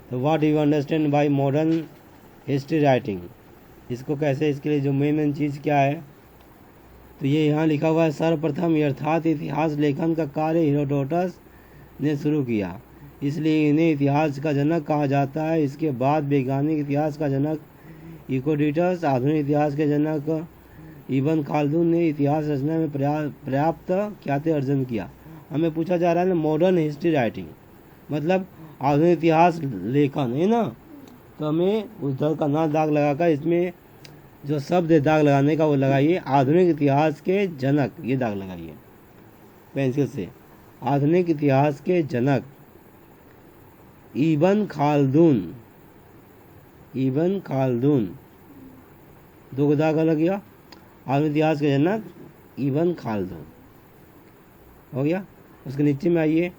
तो what you understand by modern history writing, इसको कैसे, इसके लिए जो मेन चीज़ क्या है, तो ये यहाँ लिखा हुआ है, सर्वप्रथम अर्थात इतिहास लेखन का कार्य हेरोडोटस ने शुरू किया, इसलिए इन्हें इतिहास का जनक कहा जाता है। इसके बाद वैज्ञानिक इतिहास का जनक इकोडिटस, आधुनिक इतिहास के जनक इब्न खाल्दून ने इतिहास रचना में पर्याप्त ख्याति अर्जन किया। हमें पूछा जा रहा है ना मॉडर्न हिस्ट्री राइटिंग मतलब आधुनिक इतिहास लेखन है ना, तो हमें उस दल का ना दाग लगाकर इसमें जो शब्द है दाग लगाने का वो लगाइए, आधुनिक इतिहास के जनक, ये दाग लगाइए पेंसिल से, आधुनिक इतिहास के जनक इब्न खाल्दून, इब्न खाल्दून, दो दाग लग गया, आधुनिक इतिहास के जनक इब्न खाल्दून हो गया। उसके नीचे में आइए,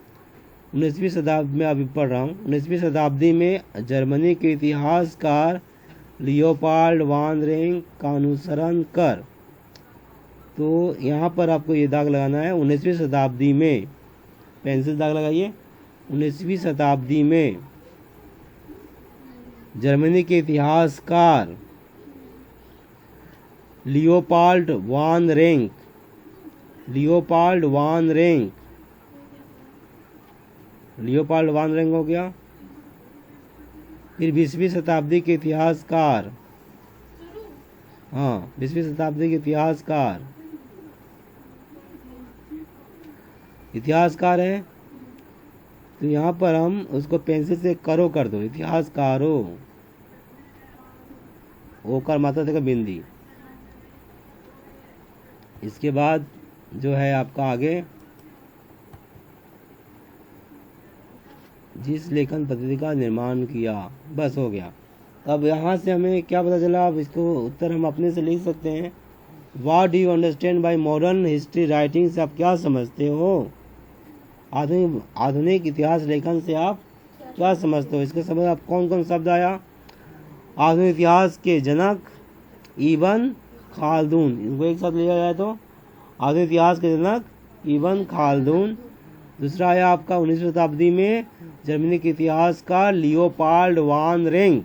19वीं शताब्दी में अभी पढ़ रहा हूँ, 19वीं शताब्दी में जर्मनी के इतिहासकार लियोपाल्ड वान रेंक का अनुसरण कर, तो यहाँ पर आपको ये दाग लगाना है, 19वीं शताब्दी में, पेंसिल दाग लगाइए, 19वीं शताब्दी में जर्मनी के इतिहासकार लियोपाल्ड वान रेंक, लियोपाल्ड वान रेंक, लियोपाल्ड वान रेंक हो गया। फिर 20वीं शताब्दी के इतिहासकार, हाँ 20वीं शताब्दी के इतिहासकार, इतिहासकार है तो यहाँ पर हम उसको पेंसिल से करो कर दो, इतिहासकारो, ओकर मात्रा तक बिंदी। इसके बाद जो है आपका आगे जिस लेखन पद्धति का निर्माण किया, बस हो गया। अब यहाँ से हमें क्या पता चला, अब इसको उत्तर हम अपने से लिख सकते हैं। What do you understand by modern history writing से आप क्या समझते हो, आधुनिक इतिहास लेखन से आप क्या समझते हो, इसके समझ आप कौन कौन शब्द आया, आधुनिक इतिहास के जनक इब्न खाल्दून, इनको एक साथ लिया जाए तो आधुनिक इतिहास के जनक इब्न खाल्दून। दूसरा आया आपका 19वीं शताब्दी में जर्मनी के इतिहासकार लियोपाल्ड वान रेंक,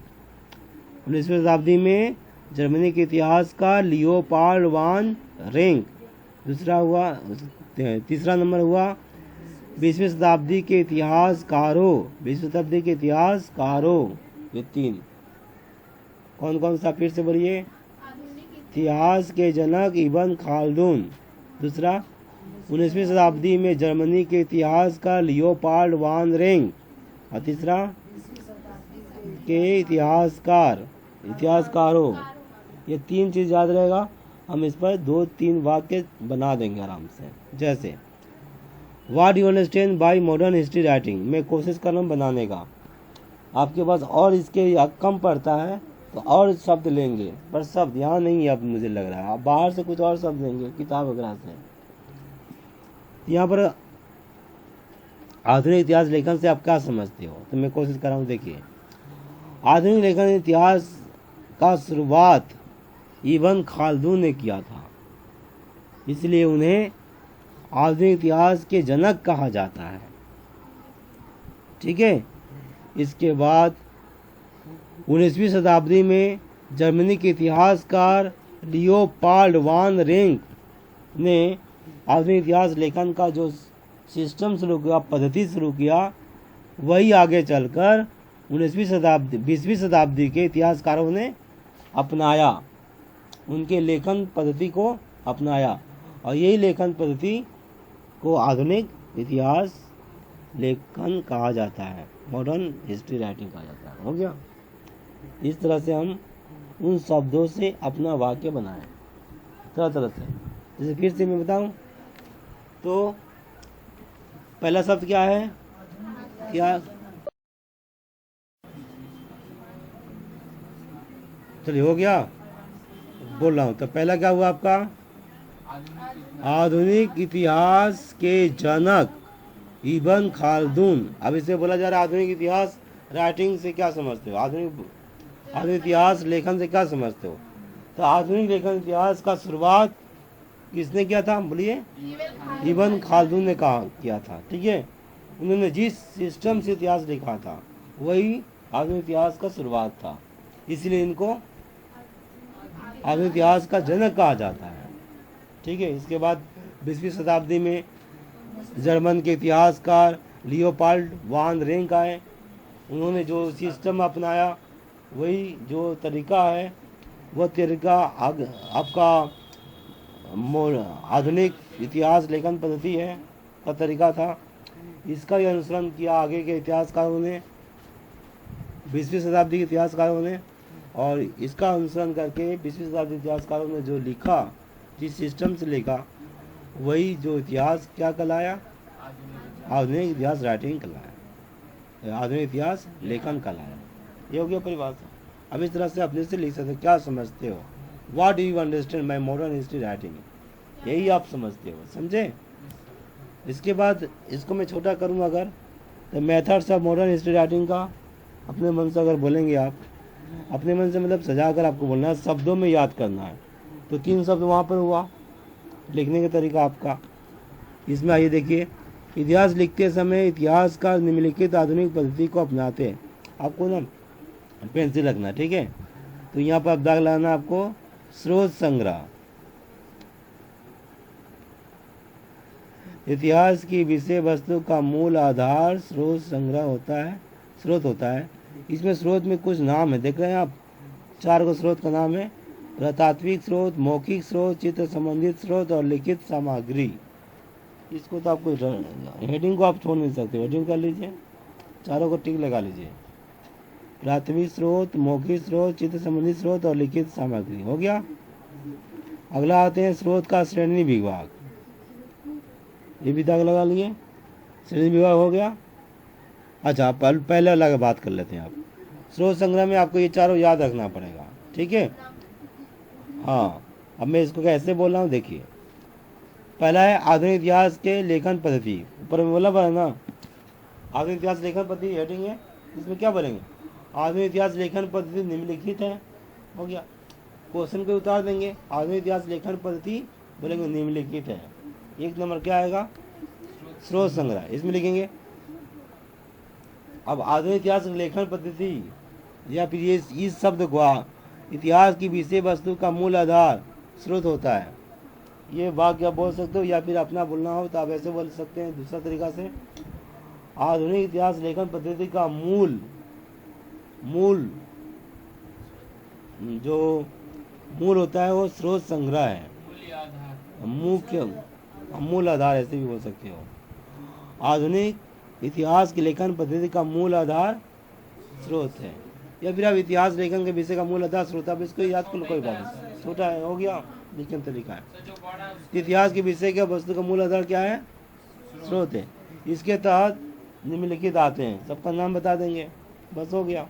19वीं शताब्दी में जर्मनी के इतिहासकार लियोपाल्ड वान रेंक। दूसरा हुआ, तीसरा नंबर हुआ 20वीं शताब्दी के इतिहासकारों, 20वीं शताब्दी के इतिहासकारों, ये तीन कौन कौन सा फिर से बोलिए, इतिहास के जनक इब्न खाल्दून, दूसरा 19वीं शताब्दी में जर्मनी के इतिहासकार लियोपाल्ड वान रेंक, और तीसरा के इतिहासकार, इतिहासकारों। ये तीन चीज़ याद रहेगा, हम इस पर 2-3 वाक्य बना देंगे आराम से। जैसे what you understand by modern history writing, मैं कोशिश कर रहा हूँ बनाने का, आपके पास और इसके कम पड़ता है तो और शब्द लेंगे, पर शब्द यहाँ नहीं है अब मुझे लग रहा है, आप बाहर से कुछ और शब्द लेंगे किताब वगैरह से। यहाँ पर आधुनिक इतिहास लेखन से आप क्या समझते हो, तो मैं कोशिश कर रहा हूँ। देखिए, आधुनिक लेखन इतिहास का शुरुआत इब्न खाल्दून ने किया था, इसलिए उन्हें आधुनिक इतिहास के जनक कहा जाता है। ठीक है, इसके बाद 19वीं शताब्दी में जर्मनी के इतिहासकार लियोपाल्ड वान रेंक ने आधुनिक इतिहास लेखन का जो सिस्टम शुरू किया, पद्धति शुरू किया, वही आगे चलकर 20वीं शताब्दी के इतिहासकारों ने अपनाया, उनके लेखन पद्धति को अपनाया, और यही लेखन पद्धति को आधुनिक इतिहास लेखन कहा जाता है, मॉडर्न हिस्ट्री राइटिंग कहा जाता है। हो गया, इस तरह से हम उन शब्दों से अपना वाक्य बनाएं तरह तरह से। जैसे फिर से मैं बताऊं तो पहला शब्द क्या है, क्या, चलिए हो गया, बोल रहा हूं। तो पहला क्या हुआ आपका, आधुनिक इतिहास के जनक इब्न खाल्दून। अब इसे बोला जा रहा है आधुनिक इतिहास राइटिंग से क्या समझते हो, आधुनिक इतिहास लेखन से क्या समझते हो। तो आधुनिक लेखन इतिहास का शुरुआत किसने किया था, बोलिए, इब्न खाल्दून ने कहा किया था। ठीक है, उन्होंने जिस सिस्टम से इतिहास लिखा था वही आधुनिक इतिहास का शुरुआत था, इसलिए इनको आधुनिक इतिहास का जनक कहा जाता है। ठीक है। इसके बाद 20वीं शताब्दी में जर्मन के इतिहासकार लियोपाल्ड वान रेंक आए। उन्होंने जो सिस्टम अपनाया, वही जो तरीका है, वह तरीका आपका आधुनिक इतिहास लेखन पद्धति है का तरीका था। इसका ही अनुसरण किया आगे के इतिहासकारों ने, 20वीं शताब्दी के इतिहासकारों ने, और इसका अनुसरण करके 20वीं शताब्दी के इतिहासकारों ने जो लिखा, जिस सिस्टम से लिखा, वही जो इतिहास क्या कहलाया, आधुनिक इतिहास राइटिंग कहलाया, आधुनिक इतिहास लेखन कहलाया। ये हो गया परिभाषा। अब इस तरह से अपने से लिख सकते, क्या समझते हो, what do you understand by modern history writing, यही आप समझते हो, समझे। इसके बाद इसको मैं छोटा करूँगा अगर, तो methods of modern history writing का अपने मन से अगर बोलेंगे आप, अपने मन से मतलब सजा कर आपको बोलना है, शब्दों में याद करना है। तो 3 शब्द वहाँ पर हुआ लिखने का तरीका आपका। इसमें आइए देखिए, इतिहास लिखते समय इतिहासकार निम्नलिखित आधुनिक पद्धति को अपनाते हैं। आपको ना पेंसिल रखना, ठीक है। तो यहाँ पर अब दाग लगाना आपको, स्रोत संग्रह। इतिहास की विषय वस्तु का मूल आधार स्रोत संग्रह होता है, स्रोत होता है। इसमें स्रोत में कुछ नाम है, देख रहे हैं आप, 4 को स्रोत का नाम है, पुरातात्विक स्रोत, मौखिक स्रोत, चित्र संबंधित स्रोत और लिखित सामग्री। इसको तो आपको हेडिंग को आप छोड़ नहीं सकते, हेडिंग कर लीजिए, चारों को टिक लगा लीजिए। प्राथमिक स्रोत, मौखिक स्रोत, चित्र संबंधित स्रोत और लिखित सामग्री, हो गया। अगला आते हैं स्रोत का श्रेणी विभाग, ये भी दाग लगा लिए, श्रेणी विभाग हो गया। अच्छा, पहले अलग बात कर लेते हैं आप। स्रोत संग्रह में आपको ये चारों याद रखना पड़ेगा, ठीक है। हाँ, अब मैं इसको कैसे बोल रहा हूँ देखिए। पहला है आधुनिक इतिहास के लेखन पद्धति, ऊपर में बोला पड़ा ना, आधुनिक इतिहास लेखन पद्धति हेडिंग है, इसमें क्या बोलेंगे, आधुनिक इतिहास लेखन पद्धति निम्नलिखित है, हो गया। क्वेश्चन को उतार देंगे, आधुनिक इतिहास लेखन पद्धति बोलेंगे निम्नलिखित है। 1 नंबर क्या आएगा, स्रोत संग्रह, इसमें लिखेंगे। अब आधुनिक इतिहास लेखन पद्धति या फिर ये इस शब्द को इतिहास की विषय वस्तु का मूल आधार स्रोत होता है, ये वाक्य बोल सकते हो, या फिर अपना बोलना हो तो आप ऐसे बोल सकते हैं दूसरा तरीका से। आधुनिक इतिहास लेखन पद्धति का मूल जो मूल होता है वो स्रोत संग्रह है, मुख्य मूल आधार, ऐसे भी बोल सकते हो। आधुनिक इतिहास की लेखन पद्धति का मूल आधार स्रोत है, या फिर आप इतिहास लेखन के विषय का मूल आधार स्रोत, आप इसको याद कर लो, कोई बात नहीं, छोटा है, हो गया, लिखने तरीका है। इतिहास के विषय का वस्तु का मूल आधार क्या है, स्रोत है। इसके तहत निम्नलिखित आते हैं, सबका नाम बता देंगे, बस हो गया।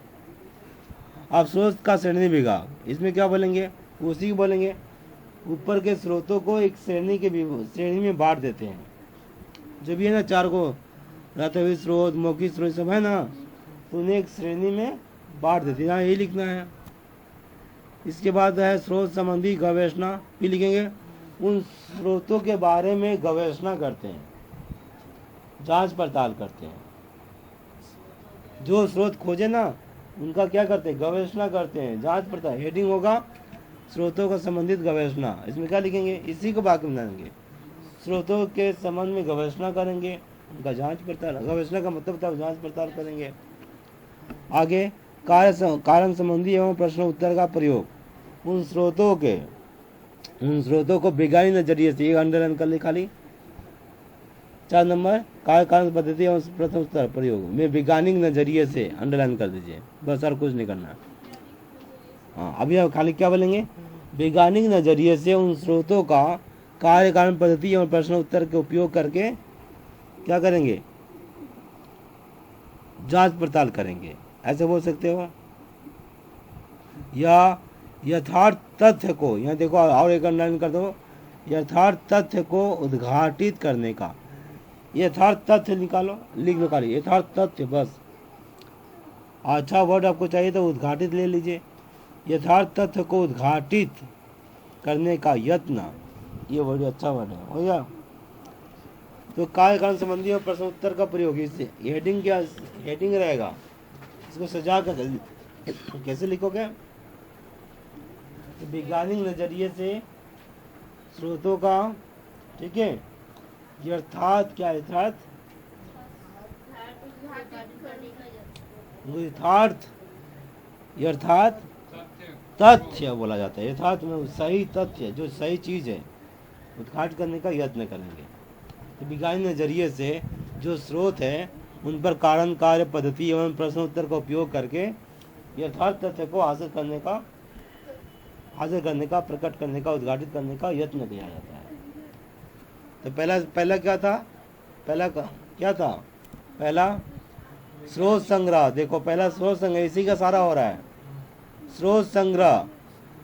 आप स्रोत का श्रेणी विभाग, इसमें क्या बोलेंगे, उसी को बोलेंगे, ऊपर के स्रोतों को एक श्रेणी में बांट देते हैं, जो भी है ना, 4 को, प्राथमिक स्रोत, मौखिक स्रोत सब है ना, तो उन्हें एक श्रेणी में बांट देते हैं, यही लिखना है। इसके बाद है स्रोत संबंधी गवेषणा, भी लिखेंगे, उन स्रोतों के बारे में गवेषणा करते हैं, जांच पड़ताल करते हैं, जो स्रोत खोजे ना उनका क्या करते हैं, गवेषणा करते हैं, जांच पड़ताल। हेडिंग होगा स्रोतों का संबंधित गवेषणा, इसमें क्या लिखेंगे, इसी को बाकी बनाएंगे, स्रोतों के संबंध में गवेषणा करेंगे, उनका जांच पड़ताल, गवेषणा का मतलब था जांच पड़ताल करेंगे। आगे कारण संबंधी एवं प्रश्न उत्तर का प्रयोग, उन स्रोतों को वैज्ञानिक नजरिए से, ये अंडरलाइन कर ले खाली। 4 नंबर कारण पद्धति एवं प्रश्न उत्तर प्रयोग में वैज्ञानिक नजरिए से, अंडरलाइन कर दीजिए, बस और कुछ नहीं करना। हाँ, अभी आप खाली क्या बोलेंगे, वैज्ञानिक नजरिए से उन स्रोतों का कार्य कारण पद्धति एवं प्रश्न उत्तर के उपयोग करके क्या करेंगे, जांच पड़ताल करेंगे, ऐसे बोल सकते हो। या यथार्थ तथ्य को, यहाँ देखो और एक अंडरलाइन कर दो, यथार्थ तथ्य को उद्घाटित करने का, यथार्थ तथ्य निकालो, लिख निकालिए, यथार्थ तथ्य, बस अच्छा वर्ड आपको चाहिए तो उद्घाटित ले लीजिए। यथार्थ तथ्य को उद्घाटित करने का यत्न, ये वर्ड अच्छा वर्ड है, हो गया। तो कार्य कारण संबंधी और प्रश्न उत्तर का प्रयोग, इससे हेडिंग क्या, हेडिंग रहेगा इसको सजा कर कैसे लिखोगे? वैज्ञानिक नजरिए से स्रोतों का, ठीक है, यथार्थ क्या यथार्थ यथार्थ यथार्थ तथ्य बोला जाता है। यथार्थ में सही तथ्य, जो सही चीज है, उद्घाटन करने का यत्न करेंगे। तो वैज्ञानिक नजरिए से जो स्रोत है उन पर कारण कार्य पद्धति एवं प्रश्न उत्तर का उपयोग करके यथार्थ तथ्य को हासिल करने का, प्रकट करने का, उद्घाटित करने का यत्न किया जाता है। तो पहला क्या था? पहला स्रोत संग्रह। देखो पहला स्रोत संग्रह, इसी का सारा हो रहा है। स्रोत संग्रह,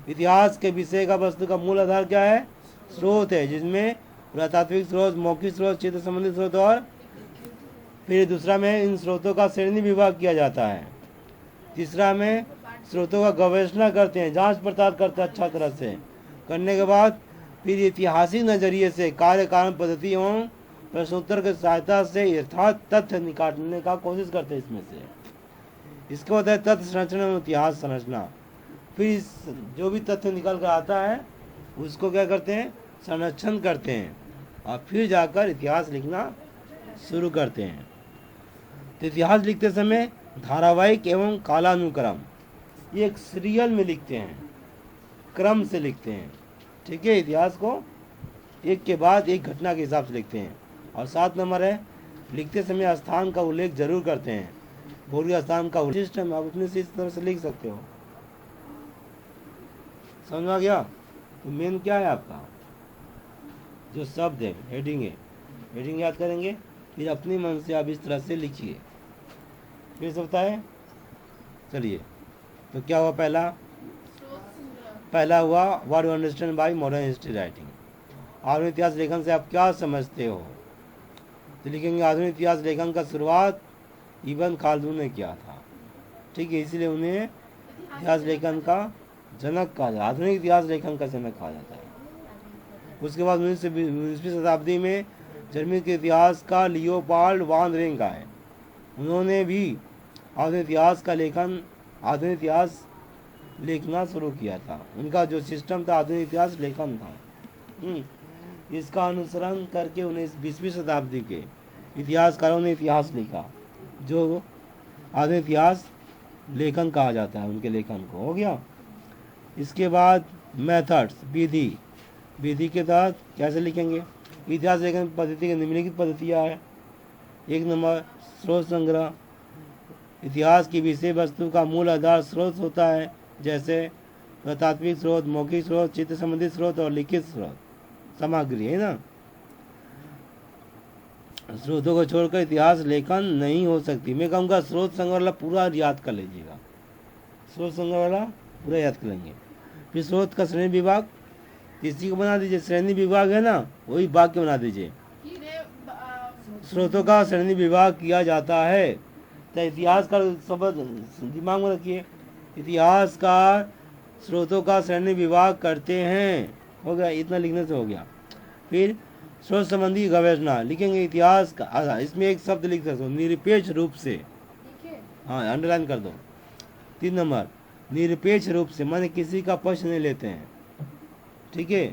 इतिहास के विषय का वस्तु का मूल आधार क्या है? स्रोत है, जिसमें पुरातात्विक स्रोत, मौखिक स्रोत, चित्र संबंधित स्रोत और फिर दूसरा में इन स्रोतों का श्रेणी विभाग किया जाता है। तीसरा में स्रोतों का गवेषणा करते हैं, जांच पड़ताल करते हैं अच्छा तरह से। करने के बाद फिर ऐतिहासिक नजरिए से कार्य कारण पद्धति एवं प्रश्नोत्तर की सहायता से यथार्थ तथ्य निकालने का कोशिश करते हैं इसमें से। इसको होता है तथ्य संरचना एवं इतिहास संरचना। फिर जो भी तथ्य निकल कर आता है उसको क्या करते हैं? संरक्षण करते हैं और फिर जाकर इतिहास लिखना शुरू करते हैं। तो इतिहास लिखते समय धारावाहिक एवं कालानुक्रम, ये एक सीरियल में लिखते हैं, क्रम से लिखते हैं, ठीक है। इतिहास को एक के बाद एक घटना के हिसाब से लिखते हैं। और 7 नंबर है, लिखते समय स्थान का उल्लेख जरूर करते हैं। भौगोलिक स्थान का सिस्टम आप अपने से इस तरह से लिख सकते हो। समझ में आ गया? तो मेन क्या है आपका जो शब्द है, हेडिंग है, हेडिंग याद करेंगे, फिर अपने मन से आप इस तरह से लिखिए। फिर सकता है, चलिए। तो क्या हुआ? पहला हुआ what you understand by modern history writing. आधुनिक इतिहास लेखन से आप क्या समझते हो? तो लिखेंगे आधुनिक इतिहास लेखन का शुरुआत इब्न खालदून ने किया था, ठीक है, इसलिए उन्हें इतिहास लेखन का जनक कहा जाता है, आधुनिक इतिहास लेखन का जनक कहा जाता है। उसके बाद 19वीं शताब्दी में जर्मनी के इतिहास का लियोपाल्ड वान रेंग आए। उन्होंने भी आधुनिक इतिहास लिखना शुरू किया था। उनका जो सिस्टम था आधुनिक इतिहास लेखन था। इसका अनुसरण करके 20वीं शताब्दी के इतिहासकारों ने इतिहास लिखा, जो आधुनिक इतिहास लेखन कहा जाता है। उनके लेखन को हो गया। इसके बाद मेथड्स, विधि के तहत कैसे लिखेंगे? इतिहास लेखन पद्धति की निम्नलिखित पद्धतियाँ है। 1 नंबर स्रोत संग्रह, इतिहास की विषय वस्तु का मूल आधार स्रोत होता है, जैसे पुरातात्विक स्रोत, मौखिक स्रोत, चित्र संबंधित स्रोत और लिखित स्रोत सामग्री, है ना। स्रोतों को छोड़कर इतिहास लेखन नहीं हो सकती। मैं कहूँगा स्रोत संग्रह वाला पूरा याद कर लीजिएगा, स्रोत संग्रह वाला पूरा याद कर लेंगे। फिर स्रोत का श्रेणी विभाग, इसी को बना दीजिए, श्रेणी विभाग है ना, वही वाक्य बना दीजिए। स्रोतों का श्रेणी विभाग किया जाता है। तो इतिहास का शब्द दिमाग में रखिए, इतिहासकार स्रोतों का श्रेणी विभाग करते हैं। हो गया, इतना लिखने से हो गया। फिर स्रोत संबंधी गवेषणा लिखेंगे इतिहास का, इसमें एक शब्द लिख सकते हो, निरपेक्ष रूप से, हाँ अंडरलाइन कर दो। 3 नंबर निरपेक्ष रूप से, माने किसी का पक्ष नहीं लेते हैं, ठीक है।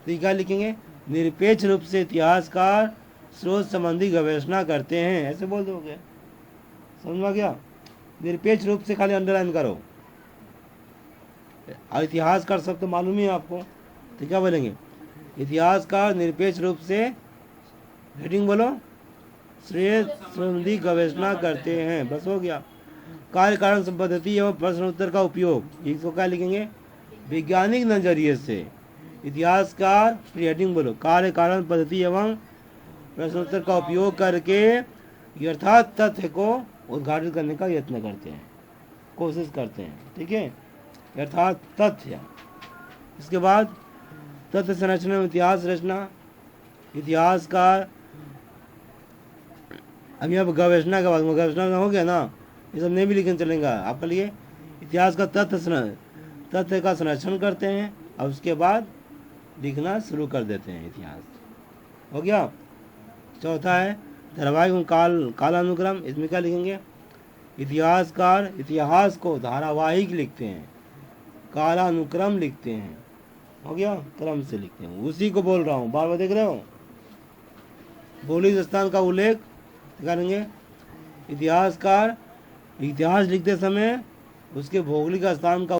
तो क्या लिखेंगे? निरपेक्ष रूप से इतिहासकार स्रोत संबंधी गवेषणा करते हैं, ऐसे बोल दोगे। समझ में आ गया? निरपेक्ष रूप से खाली अंडरलाइन करो। और इतिहासकार शब्द तो मालूम ही है आपको, तो क्या बोलेंगे? इतिहासकार निरपेक्ष रूप से, हेडिंग बोलो, श्रेय संबंधी गवेषणा करते हैं, बस हो गया। कार्य कारण पद्धति एवं प्रश्न उत्तर का उपयोग, इसको क्या लिखेंगे? वैज्ञानिक नजरिए से इतिहासकार, फिर हेडिंग बोलो, कार्य कारण पद्धति एवं प्रश्नोत्तर का उपयोग करके यथार्थ तथ्य को उद्घाटित करने का यत्न करते हैं, कोशिश करते हैं, ठीक है, यथार्थ तथ्य। इसके बाद तथ्य संरचना में इतिहास रचना, इतिहासकार, अभी अब गवेषणा के बाद गवेषणा हो गया ना, ये सब नहीं भी लिखने चलेंगे आपके लिए। इतिहास का तथ्य का संरक्षण करते हैं और उसके बाद लिखना शुरू कर देते हैं, इतिहास हो गया। चौथा है धारावाहिक कालानुक्रम, इसमें क्या लिखेंगे? इतिहासकार इतिहास को धारावाहिक लिखते हैं, कालानुक्रम लिखते हैं, हो गया, क्रम से लिखते हैं, उसी को बोल रहा हूँ। बार बार देख रहे हो, भौगोलिक स्थान का उल्लेख करेंगे। इतिहासकार इतिहास लिखते समय उसके भौगोलिक स्थान का